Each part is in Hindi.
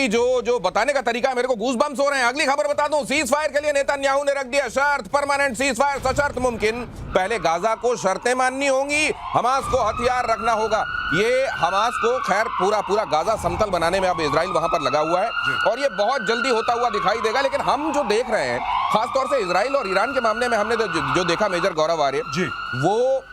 जो जो बताने का तरीका है, मेरे को गूज बम्स हो रहे हैं। अगली खबर बता दूं, सीज फायर के लिए नेतन्याहू ने रख दिया शर्त, परमानेंट सीज फायर सशर्त मुमकिन। पहले गाजा को शर्तें माननी होंगी, हमास को हथियार रखना होगा। ये हमास को खैर पूरा गाजा समतल बनाने में अब इजराइल वहां पर लगा हुआ है और ये बहुत जल्दी होता हुआ दिखाई देगा। लेकिन हम जो देख रहे हैं खासतौर से इजराइल और ईरान के मामले में हमने जो देखा मेजर गौरव आर्य जी, वो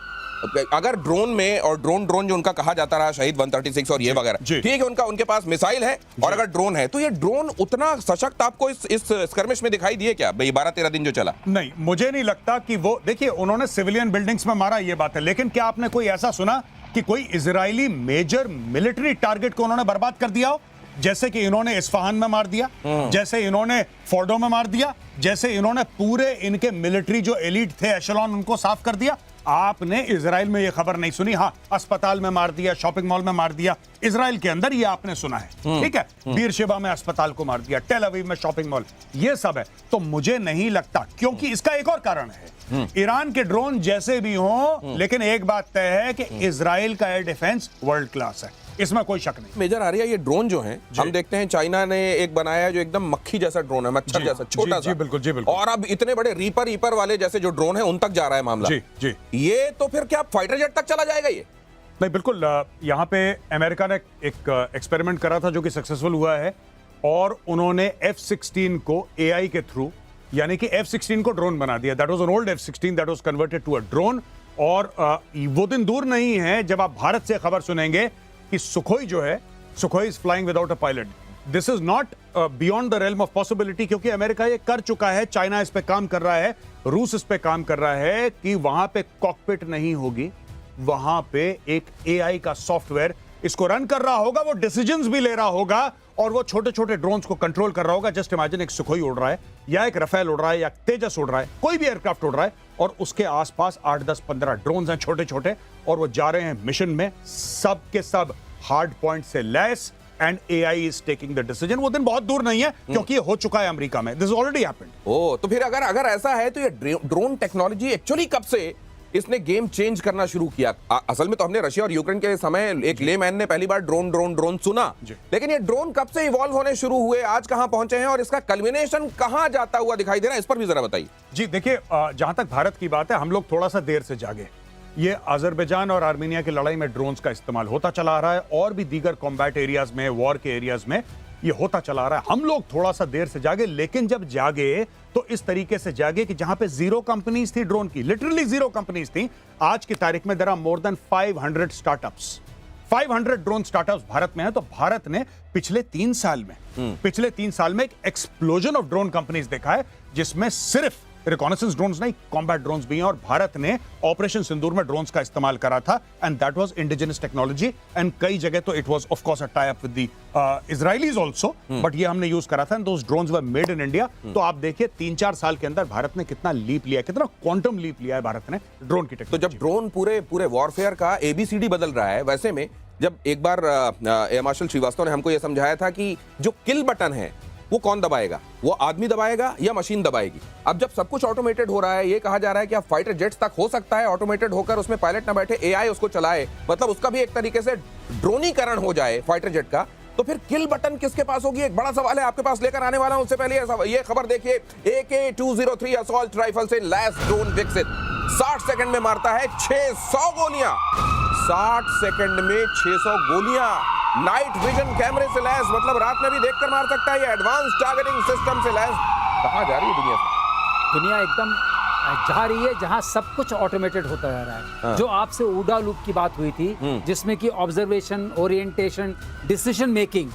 अगर ड्रोन में और ड्रोन जो उनका कहा जाता रहा शहीद 136 और ये वगैरह, ठीक है, उनके पास मिसाइल है और अगर ड्रोन है तो ये ड्रोन उतना सशक्त आपको इस स्कर्मिश में दिखाई दिए क्या भाई 12-13 दिन जो चला? नहीं, मुझे नहीं लगता कि वो, देखिए उन्होंने सिविलियन बिल्डिंग्स में मारा, ये बात है, लेकिन क्या आपने कोई ऐसा सुना कि कोई इजरायली मेजर मिलिट्री टारगेट को उन्होंने बर्बाद कर दिया हो? जैसे कि इन्होंने इस्फहान में मार दिया, जैसे इन्होंने फोर्डो में मार दिया, जैसे इन्होंने पूरे इनके मिलिट्री जो एलीट थे एशेलॉन उनको साफ कर दिया। आपने इजराइल में ये खबर नहीं सुनी। हाँ, अस्पताल में मार दिया, शॉपिंग मॉल में मार दिया, इजराइल के अंदर ये आपने सुना है, ठीक है। बीरशेबा में अस्पताल को मार दिया, टेल अवीव में शॉपिंग मॉल, ये सब है। तो मुझे नहीं लगता, क्योंकि इसका एक और कारण है, ईरान के ड्रोन जैसे भी हों, लेकिन एक बात तय है कि इजराइल का एयर डिफेंस वर्ल्ड क्लास है, इसमें कोई शक नहीं। मेजर आर्या, ये ड्रोन जो हैं, हम देखते हैं चाइना ने एक बनाया है जो एकदम मक्खी जैसा ड्रोन है, मच्छर जैसा छोटा सा, बिल्कुल। और अब इतने बड़े रीपर वाले जैसे जो ड्रोन है उन तक जा रहा है मामला। जी। ये तो फिर क्या फाइटर जेट तक चला जाएगा ये? नहीं, बिल्कुल। यहाँ पे अमेरिका ने एक एक्सपेरिमेंट करा था जो कि सक्सेसफुल हुआ है, और उन्होंने F-16 को AI के थ्रू, यानी कि F-16 को ड्रोन बना दिया। That was an old F-16 that was converted to a drone. और वो दिन दूर नहीं है जब आप भारत से खबर सुनेंगे कि सुखोई जो है, Sukhoi is flying without a pilot. This is not beyond the realm of possibility, क्योंकि अमेरिका ये कर चुका है, चाइना इस पे काम कर रहा है, रूस इस पे काम कर रहा है कि वहां पे कॉकपिट नहीं होगी, वहां पे एक AI का सॉफ्टवेयर इसको रन कर रहा होगा, वो डिसीजंस भी ले रहा होगा और वो छोटे छोटे ड्रोन्स को कंट्रोल कर रहा होगा। जस्ट इमेजिन, एक सुखोई उड़ रहा है या एक रफेल उड़ रहा है या तेजस उड़ रहा है, कोई भी एयरक्राफ्ट उड़ रहा है, और उसके आसपास 8, 10, 15 ड्रोन्स हैं छोटे छोटे, और वो जा रहे हैं मिशन में, सब के सब हार्ड पॉइंट से लैस, and AI is taking the decision. वो दिन बहुत दूर नहीं है, क्योंकि ये हो चुका है अमेरिका में, दिस ऑलरेडी हैपेंड। ओ, तो फिर अगर ऐसा है तो ये ड्रोन टेक्नोलॉजी एक्चुअली कब से इसने गेम चेंज करना शुरू किया? असल में तो हमने रशिया और यूक्रेन के समय एक लेमैन ने पहली बार ड्रोन सुना, लेकिन ये ड्रोन कब से इवॉल्व होने शुरू हुए, आज कहां पहुंचे हैं और इसका कल्मिनेशन कहां जाता हुआ दिखाई दे रहा है, इस पर भी जरा बताइए। जी देखिए, जहां तक भारत की बात है, हम लोग थोड़ा सा देर से जागे। ये अजरबैजान और आर्मेनिया की लड़ाई में ड्रोन्स का इस्तेमाल होता चला आ रहा है, और भी दीगर कॉम्बैट एरियाज में, वॉर के एरियाज में ये होता चला आ रहा है। हम लोग थोड़ा सा देर से जागे, लेकिन जब जागे तो इस तरीके से जागे कि जहां पे 0 कंपनीज थी ड्रोन की, लिटरली 0 कंपनीज थी, आज की तारीख में there are more than 500 startups. 500 drone startups Bharat में है। तो भारत ने पिछले 3 साल में एक एक्सप्लोजन ऑफ ड्रोन कंपनीज देखा है, जिसमें सिर्फ रिकॉनेसेंस ड्रोन्स नहीं, कॉम्बैट ड्रोन्स भी हैं, और भारत ने ऑपरेशन सिंदूर में ड्रोन्स का इस्तेमाल करा था, and that was indigenous technology, and कई जगह तो it was of course a tie up with the Israelis also, but ये हमने यूज करा था, and those drones were made in India. तो आप देखिए 3-4 साल के अंदर भारत ने कितना लीप लिया, कितना क्वांटम लीप लिया है भारत ने ड्रोन की टेक्नोलॉजी। तो जब ड्रोन पूरे वॉरफेयर का ABCD बदल रहा है, वैसे में जब एक बार एयर मार्शल श्रीवास्तव ने हमको यह समझाया था कि जो किल बटन है वो कौन दबाएगा, वो आदमी दबाएगा या मशीन दबाएगी। अब जब सब कुछ ऑटोमेटेड हो रहा है, ये कहा जा रहा है कि अब फाइटर जेट्स तक हो सकता है ऑटोमेटेड होकर, उसमें पायलट ना बैठे, AI उसको चलाए, मतलब उसका भी एक तरीके से ड्रोनीकरण हो जाए फाइटर जेट का, तो फिर किल बटन किसके पास होगी? एक बड़ा सवाल है, आपके पास लेकर आने वाला हूं। उससे पहले ये खबर देखिए, AK-203 असॉल्ट राइफल से लैस ड्रोन विकसित, 60 सेकंड में मारता है 600 गोलियां। 60 सेकंड में 600 गोलियां, नाइट विजन कैमरे से लैस, मतलब रात में भी देखकर मार सकता है, ये एडवांस टारगेटिंग सिस्टम से लैस। कहां जा रही है दुनिया से? दुनिया एकदम जा रही है जहां सब कुछ ऑटोमेटेड होता जा रहा है। हाँ। जो आपसे ऊडा लूप की बात हुई थी, जिसमें कि observation, orientation, decision making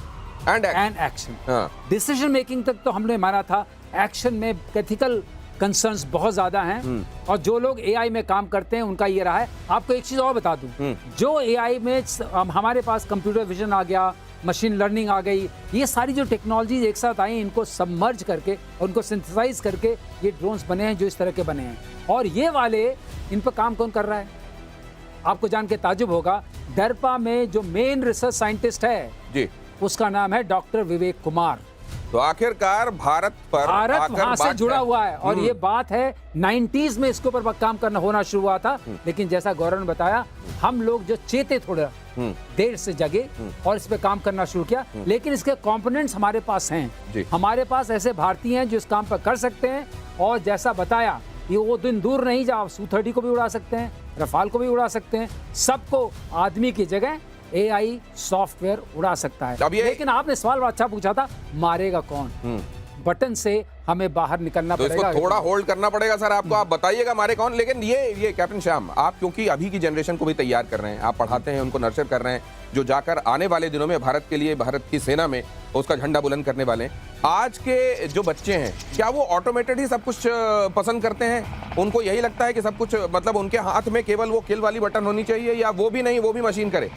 and action, decision making तक तो हमने माना था, एक्शन में एथिकल कंसर्न्स बहुत ज्यादा हैं, और जो लोग AI में काम करते हैं उनका ये रहा है। आपको एक चीज और बता दूं, जो AI में हमारे पास कंप्यूटर विजन आ गया, मशीन लर्निंग आ गई, ये सारी जो टेक्नोलॉजीज एक साथ आई, इनको सबमर्ज करके, उनको सिंथेसाइज करके ये ड्रोन्स बने हैं जो इस तरह के बने हैं। और ये वाले, इन पर काम कौन कर रहा है? आपको जान के ताजुब होगा, DARPA में जो मेन रिसर्च साइंटिस्ट है जी, उसका नाम है डॉक्टर विवेक कुमार। तो आखिरकार भारत पर भारत आकर वहां से बात जुड़ा है। हुआ है और ये बात है 90s में इसके ऊपर काम करना होना शुरू हुआ था, लेकिन जैसा गौरव ने बताया हम लोग जो चेते थोड़ा देर से जगे और इस पे काम करना शुरू किया, लेकिन इसके कंपोनेंट्स हमारे पास जी। हैं। हमारे पास ऐसे भारतीय हैं जो इस काम पर कर सकते हैं और जैसा बताया ये वो दिन दूर नहीं जब आप Su-30 को भी उड़ा सकते हैं, रफाल को भी उड़ा सकते हैं, सबको आदमी की जगह एआई सॉफ्टवेयर उड़ा सकता है। अब ये- लेकिन आपने सवाल बड़ा अच्छा पूछा था, मारेगा कौन? बटन से हमें बाहर निकलना तो पड़ेगा। इसको थोड़ा होल्ड करना पड़ेगा सर आपको, आप बताइएगा मारे कौन। लेकिन ये कैप्टन श्याम, आप क्योंकि अभी की जनरेशन को भी तैयार कर रहे हैं, आप पढ़ाते हैं, उनको नर्चर कर रहे हैं, जो जाकर आने वाले दिनों में भारत के लिए, भारत की सेना में उसका झंडा बुलंद करने वाले हैं। आज के जो बच्चे हैं, क्या वो ऑटोमेटेड ही सब कुछ पसंद करते हैं? उनको यही लगता है कि सब कुछ मतलब उनके हाथ में केवल वो किल वाली बटन होनी चाहिए, या वो भी नहीं, वो भी मशीन करे?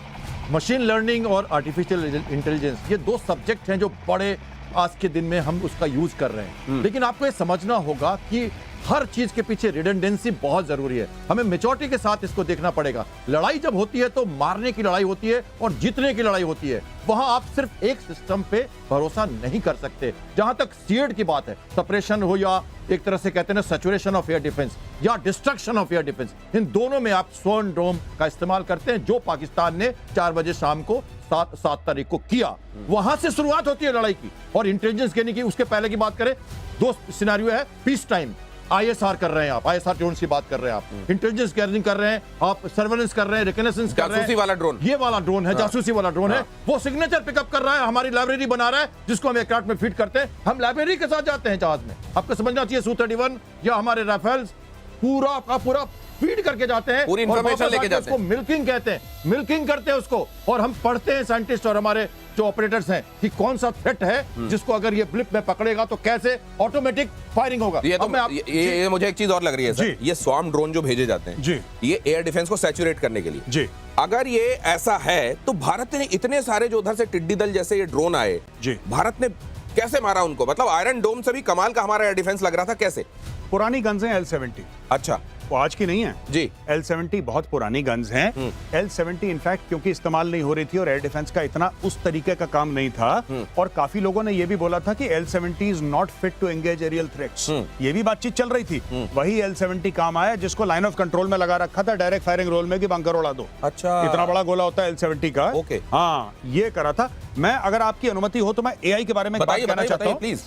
मशीन लर्निंग और आर्टिफिशियल इंटेलिजेंस, ये दो सब्जेक्ट हैं जो बड़े आज के दिन में हम उसका यूज कर रहे हैं। लेकिन आपको ये समझना होगा कि हर चीज के पीछे रिडंडेंसी बहुत जरूरी है। हमें मेच्योरिटी के साथ इसको देखना पड़ेगा। लड़ाई जब होती है तो मारने की लड़ाई होती है और जीतने की लड़ाई होती है। वहां आप सिर्फ एक सिस्टम पे भरोसा नहीं कर सकते। जहां तक सीएड की बात है, सप्रेशन हो या एक तरह से कहते हैं ना सैचुरेशन ऑफ एयर डिफेंस या डिस्ट्रक्शन ऑफ एयर डिफेंस, इन दोनों में आप स्वर्ण डोम का इस्तेमाल करते हैं, जो पाकिस्तान ने 4 बजे शाम को 7 तारीख को किया। वहां से शुरुआत होती है लड़ाई की। और इंटेलिजेंस कहने की, उसके पहले की बात करें, 2 सिनेरियो है। पीस टाइम आईएसआर कर रहे हैं आप, आईएसआर ड्रोन की बात कर रहे हैं आप, इंटेलिजेंस गैदरिंग कर रहे हैं आप, सर्वेलेंस कर रहे हैं, रिकनेसेंस कर रहे हैं। जासूसी वाला ड्रोन, ये वाला ड्रोन है, जासूसी वाला ड्रोन है। वो सिग्नेचर पिकअप कर रहा है, हमारी लाइब्रेरी बना रहा है, जिसको हम एयरक्राफ्ट में फिट करते हैं। हम लाइब्रेरी के साथ जाते हैं जहाज में। आपको समझना चाहिए Su-31 या हमारे राफेल्स पूरा का पूरा फीड करके जाते हैं, पूरी और इंफॉर्मेशन वापस लेके आके जाते हैं। उसको मिल्किंग कहते हैं, मिल्किंग करते हैं उसको। और हम पढ़ते हैं साइंटिस्ट और हमारे जो ऑपरेटर्स हैं कि कौन सा थ्रेट है जिसको अगर ये ब्लिप में पकड़ेगा तो कैसे ऑटोमेटिक फायरिंग होगा। ये तो अब मैं ये मुझे एक चीज और लग रही है सर, जी। ये स्वार्म ड्रोन जो भेजे जाते हैं जी। ये एयर डिफेंस को सैचुरेट करने के लिए। जी। अगर ये ऐसा है तो भारत ने इतने सारे जो उधर से टिड्डी दल जैसे ये ड्रोन आए, जी। भारत ने कैसे मारा उनको? मतलब आयरन डोम से भी कमाल का हमारा एयर डिफेंस लग रहा था, कैसे? पुरानी गन्स हैं L-70, अच्छा, वो आज की नहीं है जी। L-70 बहुत पुरानी गन्स हैं। L-70 इनफैक्ट क्योंकि इस्तेमाल नहीं हो रही थी और एयर डिफेंस का इतना उस तरीके का काम नहीं था, और काफी लोगों ने ये भी बोला था कि L-70 is not fit to engage aerial threats. ये भी बातचीत चल रही थी। वही L-70 काम आया जिसको लाइन ऑफ कंट्रोल में लगा रखा था, डायरेक्ट फायरिंग रोल में कि बंकर उड़ा दो। अच्छा। इतना बड़ा गोला होता है L-70 का। ओके। हाँ, ये करा था। मैं, अगर आपकी अनुमति हो तो मैं एआई के बारे में एक बात बताइए कहना चाहता हूं। प्लीज।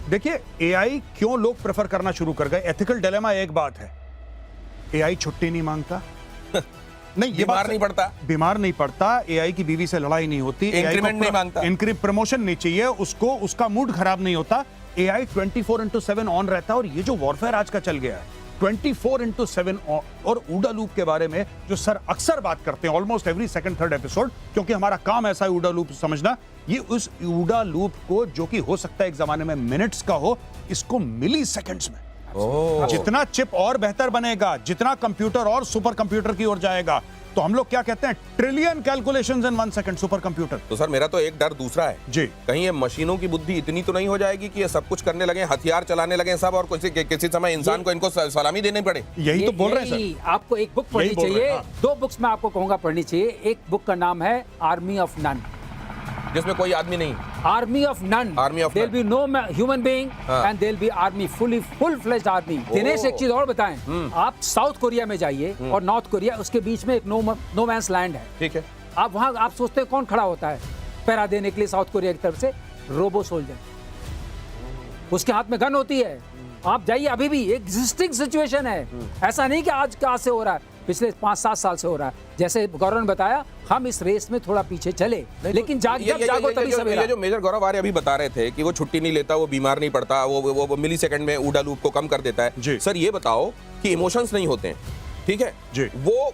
देखिए, एआई क्यों लोग प्रेफर करना शुरू कर गए, एथिकल डिलेमा एक बात है, एआई छुट्टी नहीं मांगता। नहीं, ये बीमार बात नहीं पड़ता, बीमार नहीं पड़ता, एआई की बीवी से लड़ाई नहीं होती, इंक्रीमेंट नहीं मांगता, प्रमोशन नहीं चाहिए उसको, उसका मूड खराब नहीं होता। एआई 24/7 ऑन रहता है। और ये जो वॉरफेयर आज का चल गया है 24/7 और ऊडा लूप के बारे में जो सर अक्सर बात करते हैं almost every second third episode, क्योंकि हमारा काम ऐसा है ऊडा लूप समझना, ये उस ऊडा लूप को जो कि हो सकता है एक जमाने में मिनट्स का हो, इसको मिली सेकेंड्स में। जितना चिप और बेहतर बनेगा, जितना कंप्यूटर और सुपर कंप्यूटर की ओर जाएगा, तो हम लोग क्या कहते हैं, trillion calculations in 1 second, super computer. तो सर मेरा तो एक डर दूसरा है जी, कहीं ये मशीनों की बुद्धि इतनी तो नहीं हो जाएगी कि ये सब कुछ करने लगे, हथियार चलाने लगे सब, और किसी समय इंसान को इनको सलामी देनी पड़े। यही तो बोल रहे हैं यही सर। आपको एक बुक पढ़नी चाहिए, 2 बुक्स में आपको कहूंगा पढ़नी चाहिए। एक बुक का नाम है आर्मी ऑफ नन, जिसमें कोई आदमी नहीं। Army of none, Army of there none. Be no human being हाँ। And there be army, full fledged army. Dinesh एक चीज और बताएं, आप साउथ कोरिया में जाइए और नॉर्थ कोरिया, उसके बीच में एक नो मैंस लैंड है। ठीक है। आप वहां आप सोचते हैं कौन खड़ा होता है पहरा देने के लिए साउथ कोरिया की तरफ से? रोबो सोल्जर, उसके हाथ में गन होती है। आप जाइए, अभी भी एग्जिस्टिंग सिचुएशन है, ऐसा नहीं कि आज से हो रहा है, पिछले 5-7 साल से हो रहा है। जैसे गौरव ने बताया, हम इस रेस में थोड़ा पीछे चले, लेकिन जागो तभी सवेरा। ये जो मेजर गौरव आर्य अभी बता रहे थे कि वो छुट्टी नहीं लेता, वो बीमार नहीं पड़ता, वो मिली सेकंड में ऊडा लूप को कम कर देता है। जी। सर ये बताओ कि इमोशंस नहीं होते हैं, ठीक है जी। वो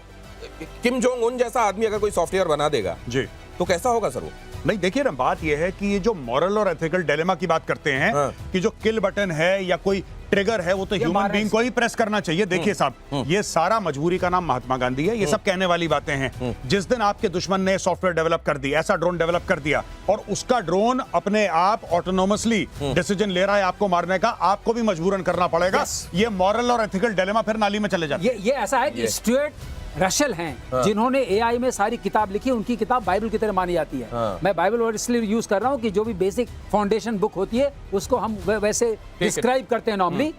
किम जोंग उन जैसा आदमी अगर कोई सॉफ्टवेयर बना देगा जी, तो कैसा होगा सर वो? नहीं, देखिए ना, बात यह है कि ये जो मॉरल और एथिकल डिलेमा की बात करते हैं, हाँ। कि जो किल बटन है या कोई ट्रिगर है, वो तो ह्यूमन बीइंग को ही प्रेस करना चाहिए। देखिए साहब, ये सारा मजबूरी का नाम महात्मा गांधी है। ये सब कहने वाली बातें हैं। जिस दिन आपके दुश्मन ने सॉफ्टवेयर डेवलप कर दी, ऐसा ड्रोन डेवलप कर दिया, और उसका ड्रोन अपने आप ऑटोनोमसली डिसीजन ले रहा है आपको मारने का, आपको भी मजबूरन करना पड़ेगा। ये मॉरल और एथिकल डिलेमा फिर नाली में चले जाते हैं। ये ऐसा है कि स्टुअर्ट रशल हैं जिन्होंने एआई में सारी किताब लिखी, उनकी किताब बाइबल की तरह मानी जाती है। मैं बाइबल वर्ड इसलिए यूज कर रहा हूँ कि जो भी बेसिक फाउंडेशन बुक होती है उसको हम वैसे डिस्क्राइब करते हैं नॉर्मली।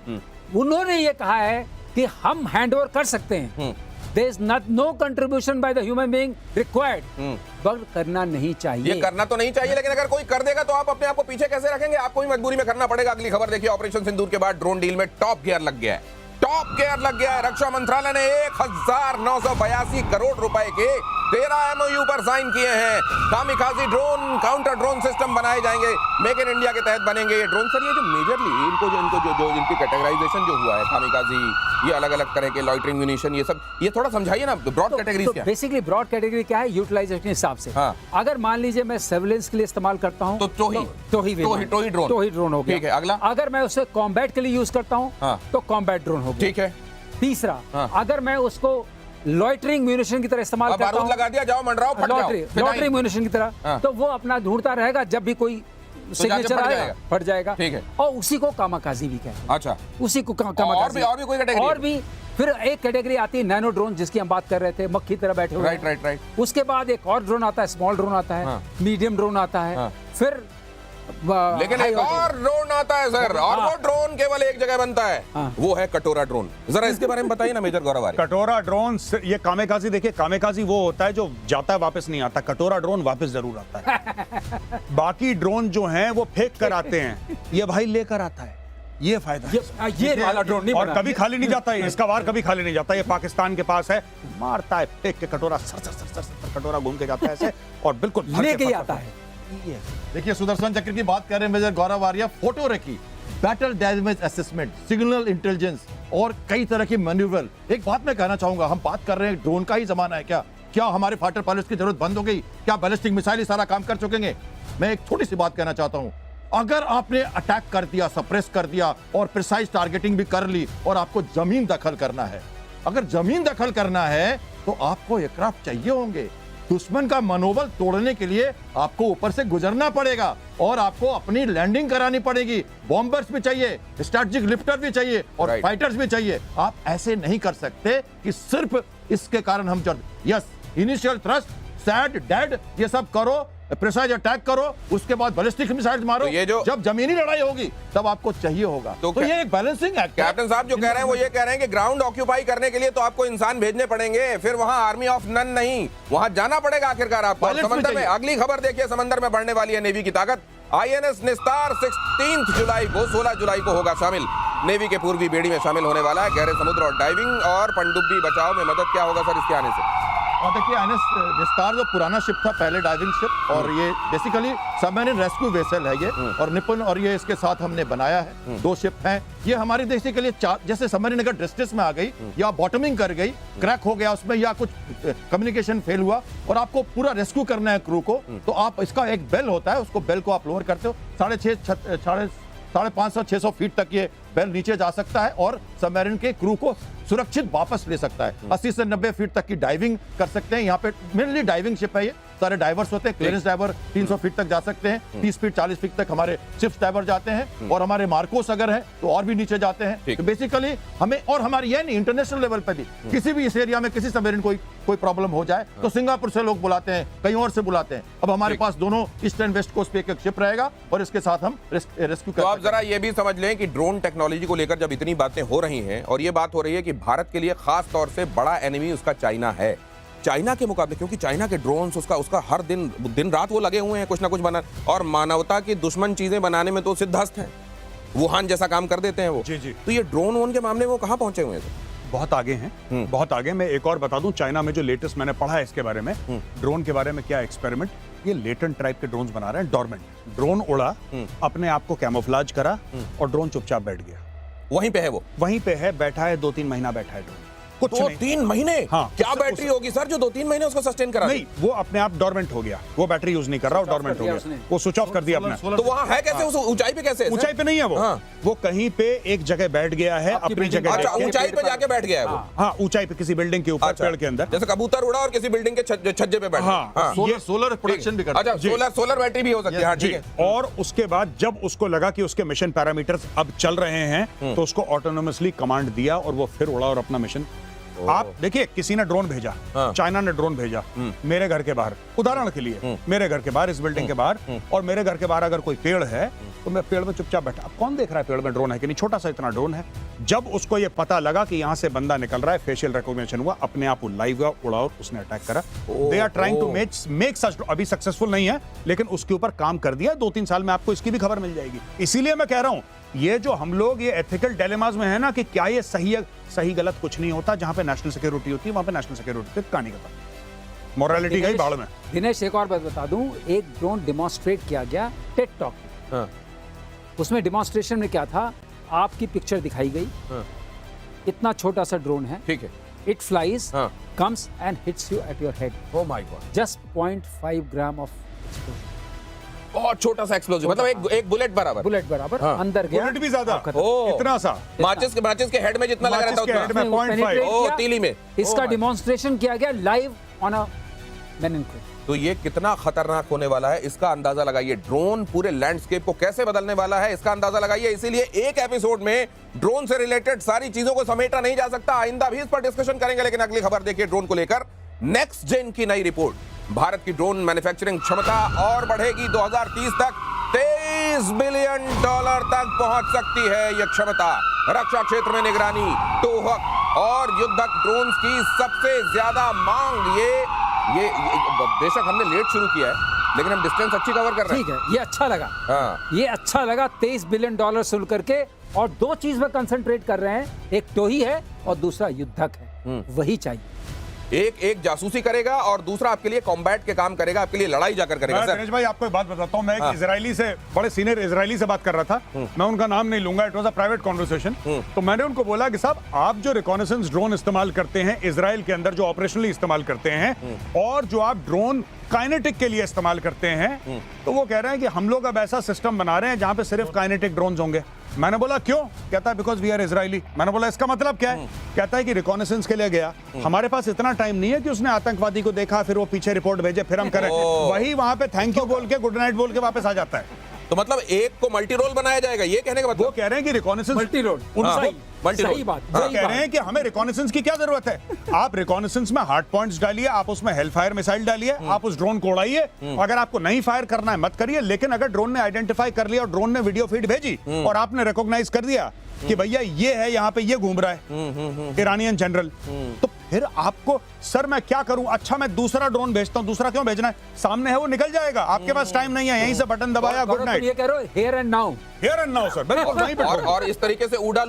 उन्होंने ये कहा है कि हम हैंडओवर कर सकते हैं, there is not no contribution by the human being required, पर करना नहीं चाहिए। ये करना तो नहीं चाहिए, लेकिन अगर कोई कर देगा तो आप अपने आप को पीछे कैसे रखेंगे? आपको भी मजबूरी में करना पड़ेगा। अगली खबर देखिए, ऑपरेशन सिंदूर के बाद ड्रोन डील में टॉप गियर लग गया है। टॉप गियर लग गया है। रक्षा मंत्रालय ने 1982 करोड़ रुपए के 13 एमओयू पर साइन किए हैं। Kamikaze drone, counter drone system बनाए जाएंगे, मेक इन इंडिया के तहत बनेंगे ये ड्रोन। सर, ये जो मेजरली इनकी कैटेगराइजेशन जो हुआ है, कामिकाजी, ये अलग अलग तरह के लॉइटरिंग म्यूनिशन, ये सब, ये थोड़ा समझाइए ना, ब्रॉड कैटेगरीज क्या है? बेसिकली ब्रॉड कैटेगरी क्या है, यूटिलाइजेशन के हिसाब से। हाँ। अगर मान लीजिए मैं सर्विलेंस के लिए इस्तेमाल करता हूँ तो टोही ड्रोन हो गया। ठीक है, अगला? अगर मैं उसे कॉम्बैट के लिए यूज करता हूँ हाँ। तो कॉम्बैट ड्रोन हो गया। ठीक है। तीसरा, हाँ। अगर मैं उसको लॉइटरिंग म्यूनिशन की तरह इस्तेमाल करता बारूद हूँ, लगा दिया, जाओ मंडराओ, फट जाओ, लॉइटरिंग म्यूनिशन की तरह, हाँ। तो वो अपना ढूंढता रहेगा, जब भी कोई सिग्नेचर आएगा फट जाएगा। ठीक है। और उसी को कामाकाजी भी कहते हैं। अच्छा, उसी को कामाकाजी। और भी कोई कैटेगरी? और भी फिर एक कैटेगरी आती है नैनो ड्रोन, जिसकी हम बात कर रहे थे, मक्खी तरह बैठे हुए। राइट। उसके बाद एक और ड्रोन आता है, स्मॉल ड्रोन आता है, हाँ। मीडियम ड्रोन आता है, हाँ। फिर लेकिन एक और ड्रोन आता है सर, और वो ड्रोन केवल एक जगह बनता है, वो है कटोरा ड्रोन। जरा इसके बारे में बताइए ना मेजर गौरव आर्य। कटोरा ड्रोन, ये कामेकाजी, देखिए कामेकाजी वो होता है जो जाता है वापस नहीं आता, कटोरा ड्रोन वापस जरूर आता है। बाकी ड्रोन जो हैं वो फेंक कर आते हैं, ये भाई लेकर आता है, ये फायदा है। ये वाला ड्रोन नहीं और बना। कभी खाली नहीं जाता है, इसका वार कभी खाली नहीं जाता। ये पाकिस्तान के पास है, मारता है फेंक के कटोरा, सर कटोरा घूम के जाता है ऐसे, और बिल्कुल भर के लेके ही फट- आता है। देखिए, सुदर्शन चक्र की बात कर रहे हैं मेजर गौरव आर्य, फोटो रखी, battle damage assessment, signal intelligence और कई तरह की मैन्यूवर। एक बात मैं कहना चाहूंगा, हम बात कर रहे हैं ड्रोन का ही जमाना है क्या हमारे फाइटर पायलट्स की जरूरत बंद हो गई? क्या बैलिस्टिक मिसाइल ही सारा काम कर चुकेंगे? मैं एक छोटी सी बात कहना चाहता हूं, अगर आपने अटैक कर दिया, सप्रेस कर दिया और प्रिसाइज टारगेटिंग भी कर ली, और आपको जमीन दखल करना है, अगर जमीन दखल करना है तो आपको एयरक्राफ्ट चाहिए होंगे। दुश्मन का मनोबल तोड़ने के लिए आपको ऊपर से गुजरना पड़ेगा और आपको अपनी लैंडिंग करानी पड़ेगी। बॉम्बर्स भी चाहिए, स्ट्रैटेजिक लिफ्टर भी चाहिए और फाइटर्स भी चाहिए। आप ऐसे नहीं कर सकते कि सिर्फ इसके कारण हम yes, initial thrust, sad, dead, ये सब करो, प्रिसाइज अटैक करो, उसके बाद बैलिस्टिक मिसाइल मारो। तो ये जो जब जमीनी लड़ाई होगी तब आपको चाहिए होगा। तो ये एक बैलेंसिंग एक्ट। कैप्टन साहब जो कह रहे हैं वो ये कह रहे हैं कि ग्राउंड ऑक्यूपाई करने के लिए तो आपको इंसान भेजने पड़ेंगे, फिर वहां आर्मी ऑफ नन नहीं, वहां जाना पड़ेगा आखिरकार आपको। समंदर में अगली खबर देखिए, समंदर में बढ़ने वाली है नेवी की ताकत। आईएनएस निस्तार 16 जुलाई को 16 जुलाई को होगा शामिल, नेवी के पूर्वी बेड़ी में शामिल होने वाला है। गहरे समुद्र और डाइविंग और पनडुब्बी बचाव में मदद क्या होगा सर इसके आने से? और देखिए, आईएनएस निस्तार जो पुराना शिप था, पहले डाइविंग शिप, और ये बेसिकली सबमरीन रेस्क्यू वेसल है ये, और निपुण, और ये इसके साथ हमने बनाया है। 2 शिप हैं ये हमारी देश के लिए। जैसे सबमरीन अगर डिस्ट्रेस में आ गई या बॉटमिंग कर गई, क्रैक हो गया उसमें, या कुछ कम्युनिकेशन फेल हुआ और आपको पूरा रेस्क्यू करना है क्रू को, तो आप, इसका एक बेल होता है, उसको बेल को आप लोअर करते हो, 550-600 फीट तक ये बेल नीचे जा सकता है और सबमरीन के क्रू को सुरक्षित वापस ले सकता है। 80 से 90 फीट तक की डाइविंग कर सकते हैं। यहाँ पे मेनली डाइविंग शिप है ये, सारे डाइवर्स होते हैं। क्लियरेंस डाइवर 300 फीट तक जा सकते हैं, 30 फीट 40 फीट तक हमारे शिप्स डाइवर जाते हैं, और हमारे मार्कोस अगर हैं तो और भी नीचे जाते हैं। तो बेसिकली हमें, और हमारी ये नहीं, इंटरनेशनल लेवल पे भी किसी भी इस एरिया में किसी सबमरीन कोई प्रॉब्लम हो जाए तो सिंगापुर से लोग बुलाते हैं, कहीं और से बुलाते हैं। अब हमारे पास दोनों ईस्ट एंड वेस्ट कोस्ट पे एक शिप रहेगा और इसके साथ हम रेस्क्यू कर। तो आप जरा ये भी समझ लें कि ड्रोन टेक्नोलॉजी को लेकर जब इतनी बातें हो रही हैं, और ये बात हो रही है कि भारत के लिए खास तौर से बड़ा एनिमी उसका चाइना है, चाइना के मुकाबले, क्योंकि चाइना के ड्रोन्स, उसका हर दिन रात वो लगे हुए हैं कुछ ना कुछ बना, और मानवता की दुश्मन चीजें बनाने में तो सिद्धहस्त हैं, वुहान जैसा काम कर देते हैं वो। जी। तो ये ड्रोन वोन के मामले में वो कहां पहुंचे हुए हैं? बहुत आगे हैं, बहुत आगे। मैं एक और बता दूं, चाइना में जो लेटेस्ट मैंने पढ़ा है इसके बारे में, ड्रोन के बारे में क्या एक्सपेरिमेंट, ये लेटेंट टाइप के ड्रोन्स बना रहे हैं, डॉर्मेंट ड्रोन उड़ा, अपने आप को कैमोफ्लेज करा और ड्रोन चुपचाप बैठ गया। वहीं पे है वो, वहीं पे है, बैठा है, 2-3 महीना बैठा है ड्रोन, कुछ नहीं। 2-3 महीने? हाँ, क्या बैटरी होगी सर जो 2-3 महीने उसको सस्टेन करा? नहीं, वो अपने आप डॉर्मेंट हो गया, वो बैटरी यूज नहीं कर रहा, डॉर्मेंट हो गया, वो स्विच ऑफ कर दिया अपने। तो वहां है कैसे? उस ऊंचाई पे कैसे? ऊंचाई पे नहीं है वो, हाँ। वो कहीं पे एक जगह बैठ गया है, अपनी जगह। अच्छा, ऊंचाई पे जाके बैठ गया है वो? हाँ, ऊंचाई पे किसी बिल्डिंग के ऊपर, पेड़ के अंदर, जैसे कबूतर उड़ा और किसी बिल्डिंग के छज्जे पे बैठा। हाँ, सोलर प्रोडक्शन भी करता है। अच्छा, सोलर बैटरी भी हो सकती है। हाँ, ठीक है। और उसके बाद जब उसको लगा कि उसके मिशन पैरामीटर्स अब चल रहे हैं, तो उसको ऑटोनोमसली कमांड दिया और वो फिर उड़ा और अपना मिशन आप देखिए, किसी ने ड्रोन भेजा, हाँ। चाइना ने ड्रोन भेजा मेरे घर के बाहर, उदाहरण के लिए मेरे घर के बाहर, इस बिल्डिंग के बाहर, और मेरे घर के बाहर अगर कोई पेड़ है तो मैं पेड़ में चुपचाप बैठा, अब कौन देख रहा है पेड़ में ड्रोन है कि नहीं, छोटा सा इतना ड्रोन है। जब उसको ये पता लगा कि यहां से बंदा निकल रहा है, फेशियल रिकॉग्निशन हुआ, अपने आप वो लाइव हुआ, उड़ा और उसने अटैक करा। They are trying to make such, अभी सक्सेसफुल नहीं है लेकिन उसके ऊपर काम कर दिया। 2-3 साल में आपको इसकी भी खबर मिल जाएगी। इसीलिए मैं कह रहा हूं, ये जो हम लोग ये एथिकल डिलेमास में है ना, कि क्या ये सही है, सही गलत कुछ नहीं होता। जहां पे नेशनल सिक्योरिटी होती है वहां पे नेशनल सिक्योरिटी पे कहानी खत्म, मोरालिटी गई बाढ़ में। दिनेश, एक और बात बता दूं, एक ड्रोन डिमॉन्स्ट्रेट किया गया टेड टॉक में। हाँ। उसमें डिमॉन्स्ट्रेशन में क्या था, आपकी पिक्चर दिखाई गई, हाँ। इतना छोटा सा ड्रोन है, ठीक है। इट फ्लाइज, हाँ। Comes and hits you at your head, oh my God, just 0.5 gram of explosion, बहुत छोटा सा एक्सप्लोजिव, मतलब एक बुलेट बराबर। बुलेट बराबर, हाँ। अंदर गया, बुलेट भी ज्यादा, खत्म। ओह। इतना सा, माचिस के हेड में जितना लगा रहता माचिस के है हेड उतना। में 0.5। penetrate ओह, किया, तीली में। इसका ओह, डिमॉन्स्ट्रेशन किया गया लाइव ऑन अ मेनिनक्विक। तो ये कितना खतरनाक होने वाला है इसका अंदाजा लगाइए। ड्रोन पूरे लैंडस्केप को कैसे बदलने वाला है इसका अंदाजा लगाइए। इसीलिए एक एपिसोड में ड्रोन से रिलेटेड सारी चीजों को समेटा नहीं जा सकता। आइंदा भी इस पर डिस्कशन करेंगे, लेकिन अगली खबर देखिए ड्रोन को लेकर। नेक्स्ट जेन की नई रिपोर्ट, भारत की ड्रोन मैन्युफैक्चरिंग क्षमता और बढ़ेगी। 2030 तक $23 बिलियन तक पहुंच सकती है यह क्षमता। रक्षा क्षेत्र में निगरानी, टोहक और युद्धक ड्रोन्स की सबसे ज्यादा मांग। ये बेशक हमने लेट शुरू किया है, लेकिन हम डिस्टेंस अच्छी कवर कर रहे हैं। ठीक है, ये अच्छा लगा। हाँ। ये अच्छा लगा, $23 बिलियन सुन करके। और 2 चीज में कंसंट्रेट कर रहे हैं, एक टोही है और दूसरा युद्धक है, वही चाहिए। एक जासूसी करेगा और दूसरा आपके लिए कॉम्बैट के काम करेगा, आपके लिए लड़ाई जाकर करेगा। मैं सर, दिनेश भाई आपको एक बात बताता हूं, मैं हाँ। एक इजरायली से, बड़े सीनियर इजरायली से बात कर रहा था, मैं उनका नाम नहीं लूंगा, it was a private conversation. तो मैंने उनको बोला कि साहब, आप जो रिकॉनेसेंस ड्रोन इस्तेमाल करते हैं इजराइल के अंदर, जो ऑपरेशनली इस्तेमाल करते हैं, और जो आप ड्रोन काइनेटिक के लिए इस्तेमाल करते हैं, तो वो कह रहे हैं कि हम लोग अब ऐसा सिस्टम बना रहे हैं जहां पे सिर्फ काइनेटिक ड्रोन्स होंगे। मैंने बोला क्यों? कहता है बिकॉज वी आर इजरायली। मैंने बोला इसका मतलब क्या है? कहता है कि रिकॉनेसेंस के लिए गया, हमारे पास इतना टाइम नहीं है कि उसने आतंकवादी को देखा फिर वो पीछे रिपोर्ट भेजे फिर हम करें। वही वहां पे थैंक यू बोल के, गुड नाइट बोल के वापस आ जाता है। तो मतलब एक को मल्टी रोल बनाया जाएगा, ये कहने का वो मतलब। कह रहे हैं कि रिकॉनेसेंस मल्टी रोड, सही बात। वो कह रहे हैं कि हमें रिकॉनेसेंस की क्या जरूरत है? आप रिकॉनेसेंस में हार्ड पॉइंट्स डालिए, आप उसमें हेलफायर मिसाइल डालिए, आप उस ड्रोन को उड़ाइए। अगर आपको नहीं फायर करना है मत करिए, लेकिन अगर ड्रोन ने आइडेंटिफाई कर लिया और ड्रोन ने वीडियो फीड भेजी और आपने रिकॉग्नाइज कर दिया कि भैया ये है, यहाँ पे ये घूम रहा है ईरानियन जनरल, तो फिर आपको, सर मैं क्या करूं? अच्छा मैं दूसरा ड्रोन भेजता हूं। दूसरा क्यों भेजना है? सामने है, वो निकल जाएगा, आपके पास टाइम नहीं है, यहीं से बटन दबाया, गुड नाइट। ये कह रहे हो here and now, here and now sir, बिल्कुल वहीं पे और इस तरीके से उड़ा